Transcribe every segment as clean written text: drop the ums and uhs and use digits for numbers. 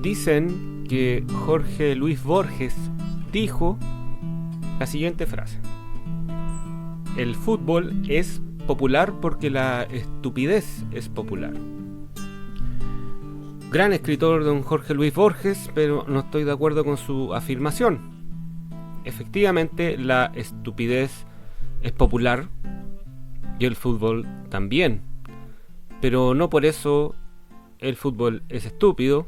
Dicen que Jorge Luis Borges dijo la siguiente frase: el fútbol es popular porque la estupidez es popular. Gran escritor don Jorge Luis Borges, pero no estoy de acuerdo con su afirmación. Efectivamente, la estupidez es popular y el fútbol también, pero no por eso el fútbol es estúpido,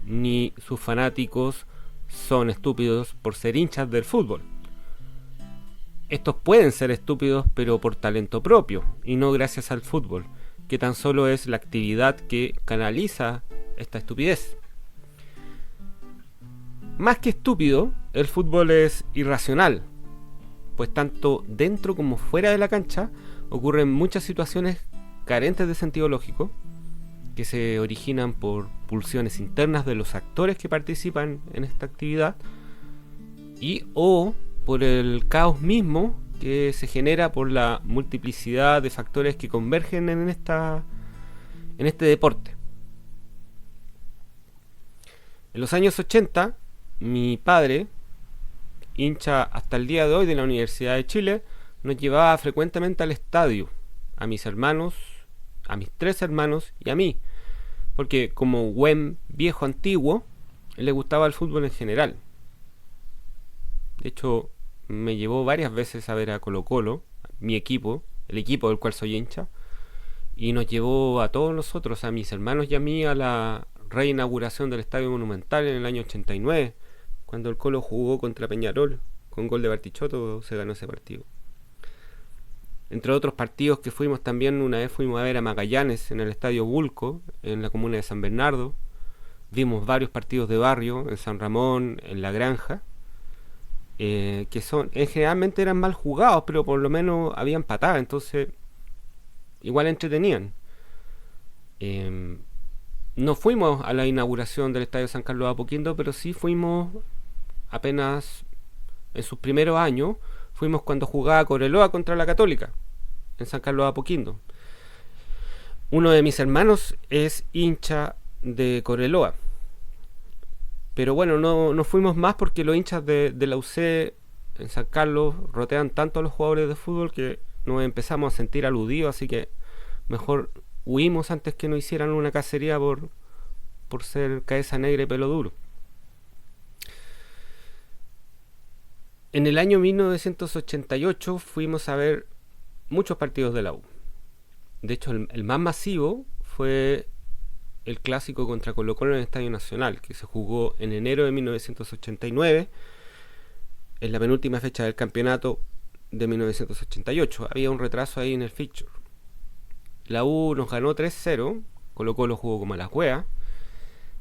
ni sus fanáticos son estúpidos por ser hinchas del fútbol. Estos pueden ser estúpidos, pero por talento propio, y no gracias al fútbol, que tan solo es la actividad que canaliza esta estupidez. Más que estúpido, el fútbol es irracional, pues tanto dentro como fuera de la cancha ocurren muchas situaciones carentes de sentido lógico, que se originan por pulsiones internas de los actores que participan en esta actividad y o por el caos mismo que se genera por la multiplicidad de factores que convergen en este deporte. En los años 80, mi padre, hincha hasta el día de hoy de la Universidad de Chile, nos llevaba frecuentemente al estadio, a mis hermanos, a mis 3 hermanos y a mí, porque como buen viejo antiguo, le gustaba el fútbol en general. De hecho, me llevó varias veces a ver a Colo-Colo, mi equipo, el equipo del cual soy hincha, y nos llevó a todos nosotros, a mis hermanos y a mí, a la reinauguración del Estadio Monumental en el año 89, cuando el Colo jugó contra Peñarol, con gol de Bartichotto se ganó ese partido. Entre otros partidos que fuimos también, una vez fuimos a ver a Magallanes en el Estadio Bulco, en la comuna de San Bernardo. Vimos varios partidos de barrio, en San Ramón, en La Granja, que generalmente eran mal jugados, pero por lo menos habían patadas, entonces igual entretenían. No fuimos a la inauguración del Estadio San Carlos de Apoquindo, pero sí fuimos apenas en sus primeros años. Fuimos cuando jugaba Cobreloa contra la Católica, en San Carlos de Apoquindo. Uno de mis hermanos es hincha de Cobreloa. Pero bueno, no fuimos más porque los hinchas de la UC en San Carlos rotean tanto a los jugadores de fútbol que nos empezamos a sentir aludidos, así que mejor huimos antes que nos hicieran una cacería por ser cabeza negra y pelo duro. En el año 1988 fuimos a ver muchos partidos de la U. De hecho, el más masivo fue el clásico contra Colo-Colo en el Estadio Nacional, que se jugó en enero de 1989, en la penúltima fecha del campeonato de 1988. Había un retraso ahí en el fixture. La U nos ganó 3-0, Colo-Colo jugó como a las hueas.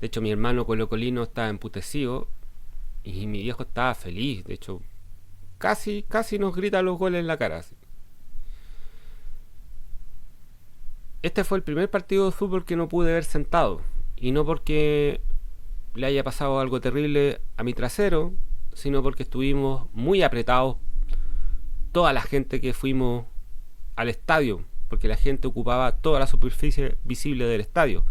De hecho, mi hermano colocolino estaba emputecido y mi viejo estaba feliz. De hecho, casi nos grita los goles en la cara. Este fue el primer partido de fútbol que no pude ver sentado, y no porque le haya pasado algo terrible a mi trasero, sino porque estuvimos muy apretados toda la gente que fuimos al estadio, porque la gente ocupaba toda la superficie visible del estadio.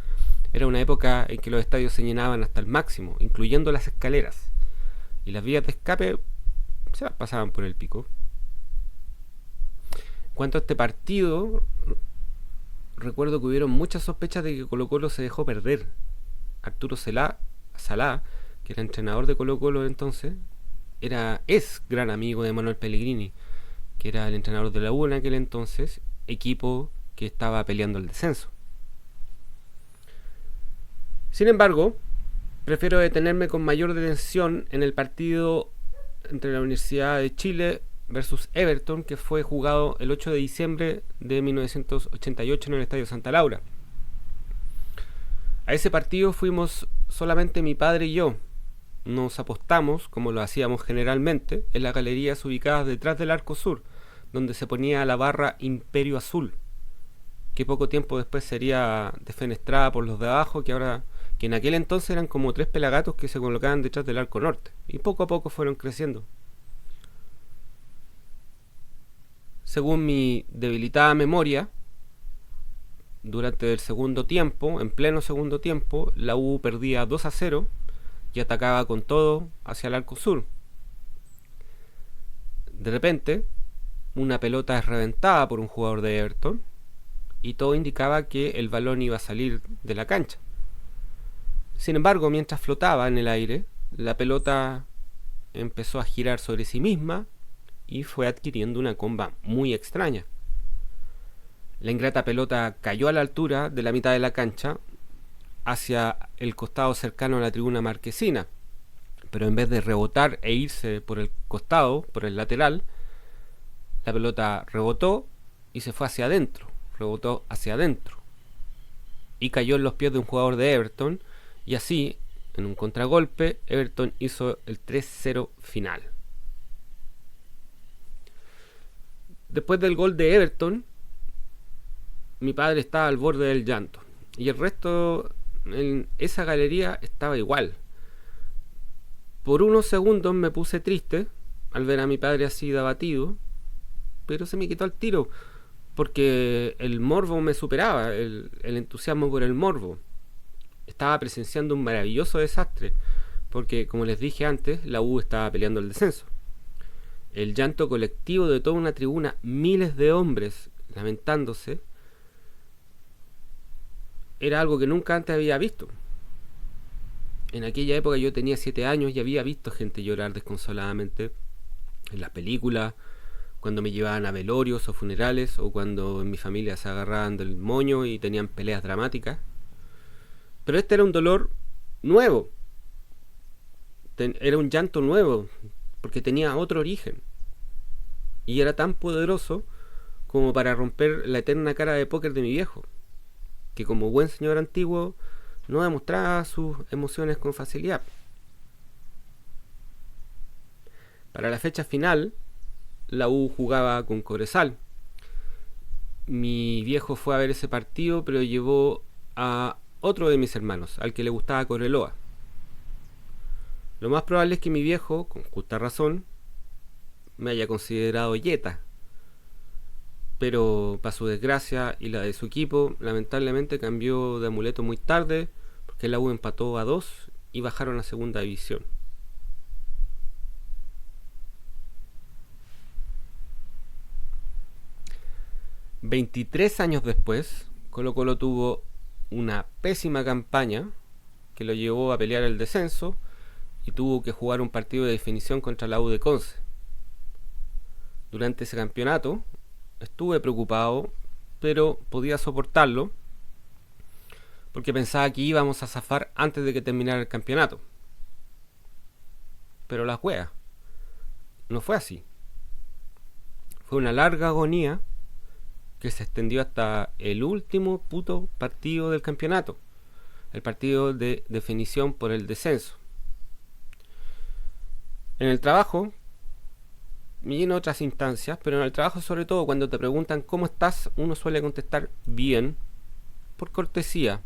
Era una época en que los estadios se llenaban hasta el máximo, incluyendo las escaleras, y las vías de escape se las pasaban por el pico. En cuanto a este partido, recuerdo que hubieron muchas sospechas de que Colo-Colo se dejó perder. Arturo Salá, que era entrenador de Colo-Colo entonces, es gran amigo de Manuel Pellegrini, que era el entrenador de la U en aquel entonces, equipo que estaba peleando el descenso. Sin embargo, prefiero detenerme con mayor detención en el partido entre la Universidad de Chile versus Everton, que fue jugado el 8 de diciembre de 1988 en el Estadio Santa Laura. A ese partido fuimos solamente mi padre y yo. Nos apostamos, como lo hacíamos generalmente, en las galerías ubicadas detrás del Arco Sur, donde se ponía la barra Imperio Azul, que poco tiempo después sería defenestrada por los de abajo, que en aquel entonces eran como 3 pelagatos que se colocaban detrás del Arco Norte, y poco a poco fueron creciendo. Según mi debilitada memoria, durante el segundo tiempo, en pleno segundo tiempo, la U perdía 2-0 y atacaba con todo hacia el arco sur. De repente, una pelota es reventada por un jugador de Everton y todo indicaba que el balón iba a salir de la cancha. Sin embargo, mientras flotaba en el aire, la pelota empezó a girar sobre sí misma y fue adquiriendo una comba muy extraña. La ingrata pelota cayó a la altura de la mitad de la cancha hacia el costado cercano a la tribuna marquesina, pero en vez de rebotar e irse por el costado, por el lateral, la pelota rebotó y se fue hacia adentro, rebotó hacia adentro y cayó en los pies de un jugador de Everton, y así, en un contragolpe, Everton hizo el 3-0 final. Después del gol de Everton, mi padre estaba al borde del llanto y el resto en esa galería estaba igual. Por unos segundos me puse triste al ver a mi padre así de abatido, pero se me quitó el tiro porque el morbo me superaba, el entusiasmo por el morbo. Estaba presenciando un maravilloso desastre porque, como les dije antes, la U estaba peleando el descenso. El llanto colectivo de toda una tribuna, miles de hombres lamentándose, era algo que nunca antes había visto. En aquella época yo tenía 7 años y había visto gente llorar desconsoladamente en las películas, cuando me llevaban a velorios o funerales, o cuando en mi familia se agarraban del moño y tenían peleas dramáticas. Pero este era un dolor nuevo, era un llanto nuevo, porque tenía otro origen. Y era tan poderoso como para romper la eterna cara de póker de mi viejo, que como buen señor antiguo no demostraba sus emociones con facilidad. Para la fecha final, la U jugaba con Cobresal. Mi viejo fue a ver ese partido, pero llevó a otro de mis hermanos, al que le gustaba Cobreloa. Lo más probable es que mi viejo, con justa razón, me haya considerado yeta, pero para su desgracia y la de su equipo, lamentablemente cambió de amuleto muy tarde, porque la U empató a 2 y bajaron a segunda división. $23 años después, Colo Colo tuvo una pésima campaña que lo llevó a pelear el descenso y tuvo que jugar un partido de definición contra la U de Conce. Durante ese campeonato estuve preocupado, pero podía soportarlo porque pensaba que íbamos a zafar antes de que terminara el campeonato. Pero la juega no fue así. Fue una larga agonía que se extendió hasta el último puto partido del campeonato, el partido de definición por el descenso. En el trabajo y en otras instancias, pero en el trabajo sobre todo, cuando te preguntan cómo estás, uno suele contestar bien, por cortesía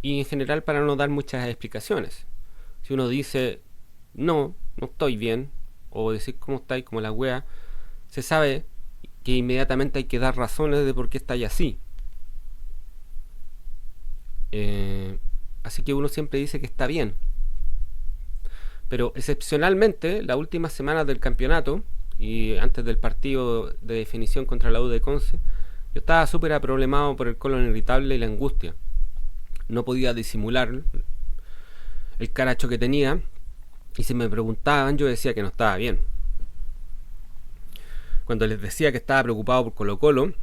y en general para no dar muchas explicaciones. Si uno dice no estoy bien, o decir cómo estáis como la wea, se sabe que inmediatamente hay que dar razones de por qué estáis así. Así que uno siempre dice que está bien. Pero excepcionalmente, las últimas semanas del campeonato y antes del partido de definición contra la U de Conce, yo estaba súper aproblemado por el colon irritable y la angustia. No podía disimular el caracho que tenía, y si me preguntaban yo decía que no estaba bien. Cuando les decía que estaba preocupado por Colo Colo,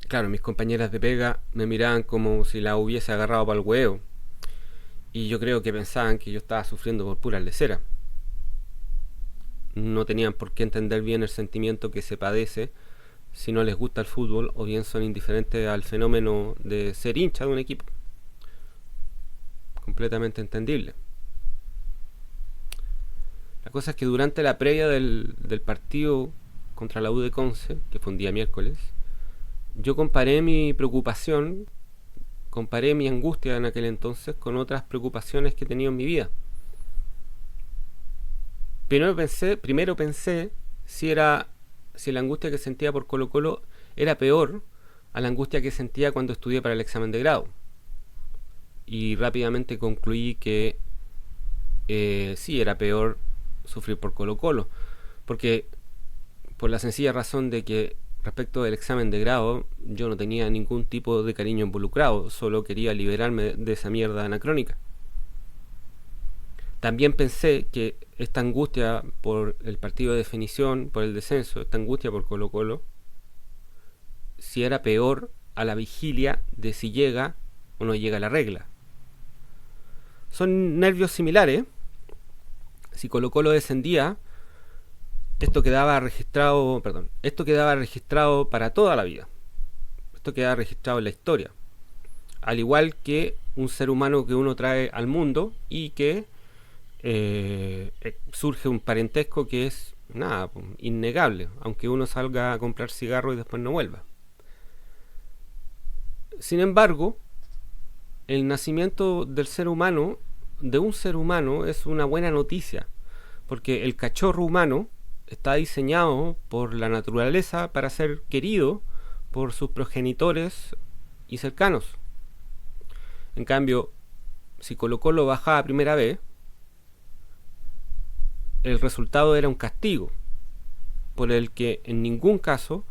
claro, mis compañeras de pega me miraban como si la hubiese agarrado para el huevo, y yo creo que pensaban que yo estaba sufriendo por pura lesera. No tenían por qué entender bien el sentimiento que se padece si no les gusta el fútbol, o bien son indiferentes al fenómeno de ser hincha de un equipo. Completamente entendible. La cosa es que durante la previa del partido contra la U de Conce, que fue un día miércoles, yo comparé mi preocupación, comparé mi angustia en aquel entonces con otras preocupaciones que tenía en mi vida. Primero pensé si la angustia que sentía por Colo Colo era peor a la angustia que sentía cuando estudié para el examen de grado. Y rápidamente concluí que sí era peor sufrir por Colo-Colo, porque por la sencilla razón de que respecto del examen de grado yo no tenía ningún tipo de cariño involucrado, solo quería liberarme de esa mierda anacrónica. También pensé que esta angustia por el partido de definición, por el descenso, esta angustia por Colo-Colo, si era peor a la vigilia de si llega o no llega la regla. Son nervios similares. Si Colo-Colo descendía, esto quedaba registrado para toda la vida. Esto quedaba registrado en la historia. Al igual que un ser humano que uno trae al mundo y que surge un parentesco que es nada, innegable, aunque uno salga a comprar cigarros y después no vuelva. Sin embargo, el nacimiento del ser humano, de un ser humano, es una buena noticia, porque el cachorro humano está diseñado por la naturaleza para ser querido por sus progenitores y cercanos. En cambio, si Colo-Colo bajaba a primera vez, el resultado era un castigo, por el que en ningún caso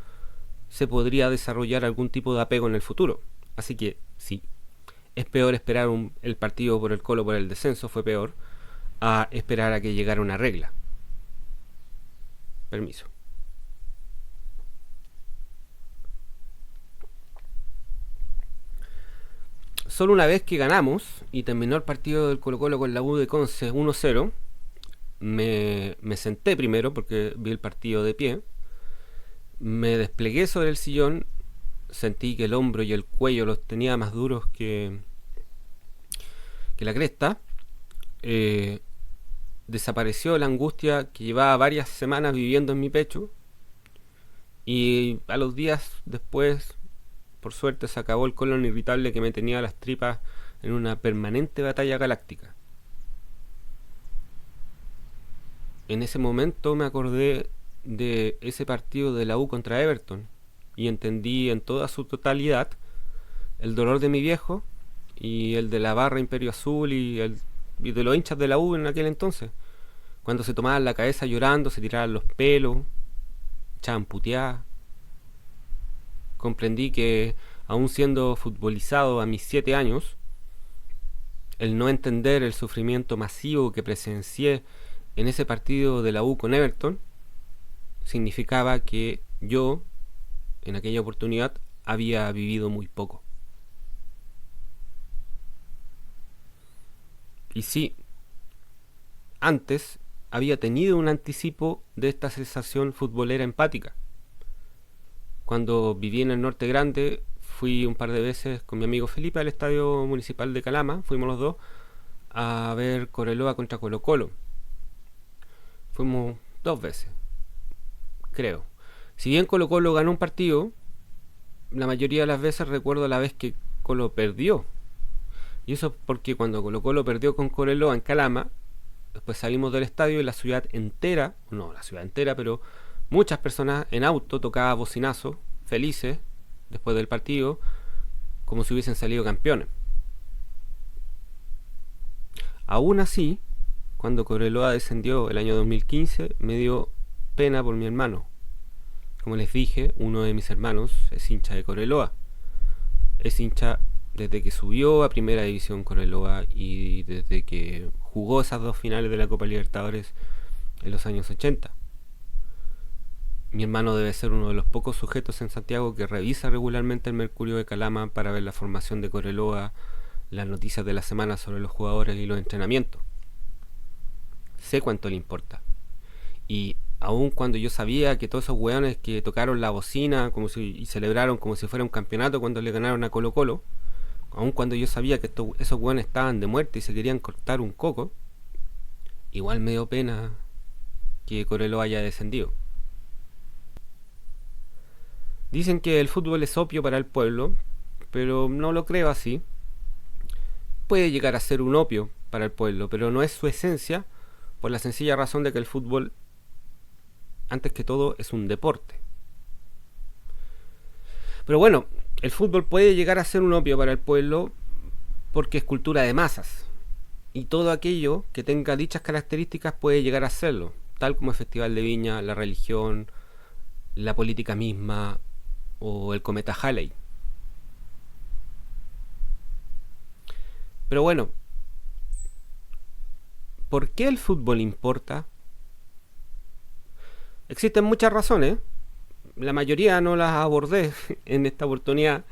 se podría desarrollar algún tipo de apego en el futuro. Así que sí, es peor esperar el partido por el Colo por el descenso, fue peor a esperar a que llegara una regla. Permiso. Solo una vez que ganamos y terminó el partido del Colo-Colo con la U de Conce 1-0, me senté primero porque vi el partido de pie, me desplegué sobre el sillón, sentí que el hombro y el cuello los tenía más duros que la cresta. Desapareció la angustia que llevaba varias semanas viviendo en mi pecho y a los días después, por suerte, se acabó el colon irritable que me tenía las tripas en una permanente batalla galáctica. En ese momento me acordé de ese partido de la U contra Everton y entendí en toda su totalidad el dolor de mi viejo y el de la barra Imperio Azul y de los hinchas de la U en aquel entonces, cuando se tomaban la cabeza llorando, se tiraban los pelos, echaban puteadas. Comprendí que, aún siendo futbolizado a mis 7 años, el no entender el sufrimiento masivo que presencié en ese partido de la U con Everton significaba que yo, en aquella oportunidad, había vivido muy poco. Y sí, antes había tenido un anticipo de esta sensación futbolera empática. Cuando viví en el Norte Grande, fui un par de veces con mi amigo Felipe al estadio municipal de Calama, fuimos los dos a ver Cobreloa contra Colo-Colo. Fuimos 2 veces, creo. Si bien Colo-Colo ganó un partido, la mayoría de las veces recuerdo la vez que Colo perdió. Y eso porque cuando Colo-Colo perdió con Cobreloa en Calama, después salimos del estadio y la ciudad entera, pero muchas personas en auto tocaban bocinazos, felices, después del partido, como si hubiesen salido campeones. Aún así, cuando Cobreloa descendió el año 2015, me dio pena por mi hermano. Como les dije, uno de mis hermanos es hincha de Cobreloa. Es hincha desde que subió a Primera División Cobreloa y desde que jugó esas 2 finales de la Copa Libertadores en los años 80. Mi hermano debe ser uno de los pocos sujetos en Santiago que revisa regularmente el Mercurio de Calama para ver la formación de Cobreloa, las noticias de la semana sobre los jugadores y los entrenamientos. Sé cuánto le importa. Y aun cuando yo sabía que todos esos weones que tocaron la bocina y celebraron como si fuera un campeonato cuando le ganaron a Colo-Colo, aun cuando yo sabía que esos weones estaban de muerte y se querían cortar un coco, igual me dio pena que Cobreloa haya descendido. Dicen que el fútbol es opio para el pueblo, pero no lo creo así. Puede llegar a ser un opio para el pueblo, pero no es su esencia, por la sencilla razón de que el fútbol, antes que todo, es un deporte. Pero bueno, el fútbol puede llegar a ser un opio para el pueblo porque es cultura de masas. y todo aquello que tenga dichas características puede llegar a serlo, tal como el Festival de Viña, la religión, la política misma o el cometa Halley. Pero bueno, ¿por qué el fútbol importa? Existen muchas razones, la mayoría no las abordé en esta oportunidad,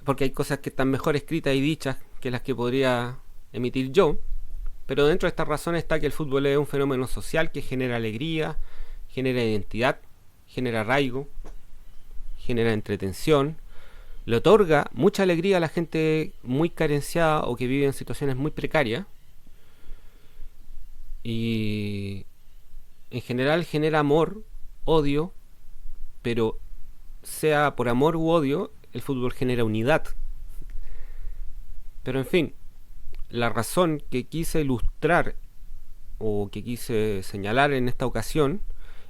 porque hay cosas que están mejor escritas y dichas que las que podría emitir yo. Pero dentro de estas razones está que el fútbol es un fenómeno social que genera alegría, genera identidad, genera arraigo, genera entretención, le otorga mucha alegría a la gente muy carenciada o que vive en situaciones muy precarias, y en general genera amor, odio, pero sea por amor u odio, el fútbol genera unidad. Pero en fin, la razón que quise ilustrar o que quise señalar en esta ocasión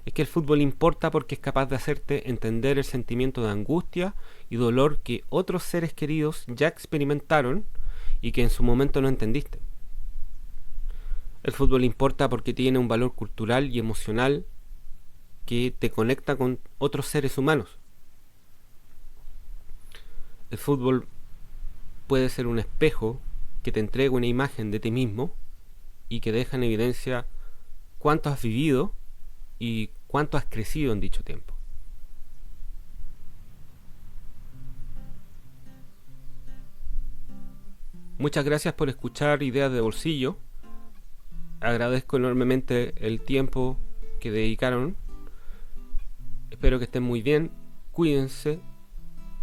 es que el fútbol importa porque es capaz de hacerte entender el sentimiento de angustia y dolor que otros seres queridos ya experimentaron y que en su momento no entendiste. El fútbol importa porque tiene un valor cultural y emocional que te conecta con otros seres humanos. El fútbol puede ser un espejo que te entrega una imagen de ti mismo y que deja en evidencia cuánto has vivido y cuánto has crecido en dicho tiempo. Muchas gracias por escuchar Ideas de Bolsillo. Agradezco enormemente el tiempo que dedicaron. Espero que estén muy bien. Cuídense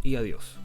y adiós.